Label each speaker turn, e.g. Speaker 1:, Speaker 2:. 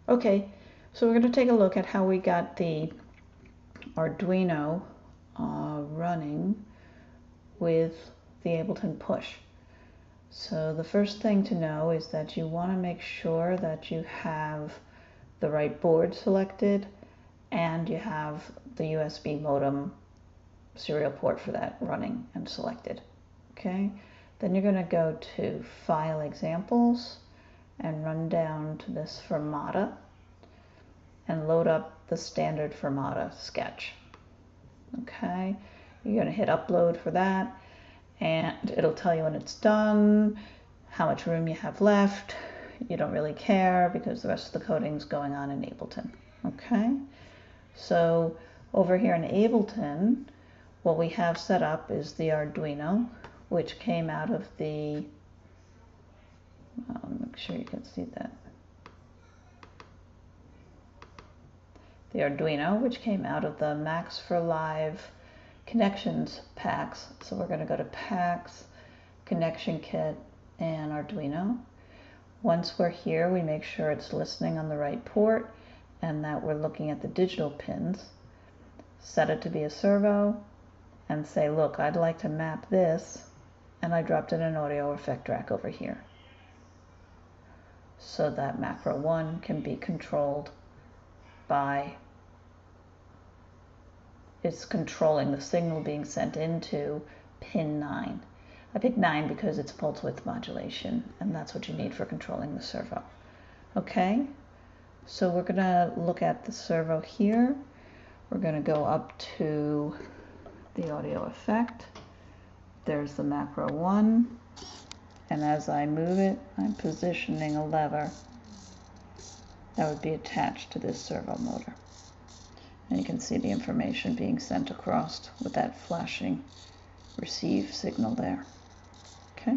Speaker 1: Okay, so we're going to take a look at how we got the Arduino running with the Ableton push. So the first thing to know is that you want to make sure that you have the right board selected and you have the USB modem serial port for that running and selected. Okay, then you're going to go to File Examples and run down to this Fermata and load up the standard Fermata sketch. Okay, you're going to hit upload for that, and it'll tell you when it's done, how much room you have left. You don't really care because the rest of the coding is going on in Ableton. Okay, so over here in Ableton, what we have set up is the Arduino, which came out of the, make sure you can see that. The Arduino, which came out of the Max4Live Connections packs. So we're going to go to Packs, Connection Kit, and Arduino. Once we're here, we make sure it's listening on the right port and that we're looking at the digital pins. Set it to be a servo and say, look, I'd like to map this, and I dropped in an audio effect rack over here. So that macro 1 can be controlled by, it's controlling the signal being sent into pin 9. I picked 9 because it's pulse width modulation, and that's what you need for controlling the servo. Okay, so we're gonna look at the servo here. We're gonna go up to the audio effect. There's the macro 1, and as I move it, I'm positioning a lever that would be attached to this servo motor. And you can see the information being sent across with that flashing receive signal there. Okay.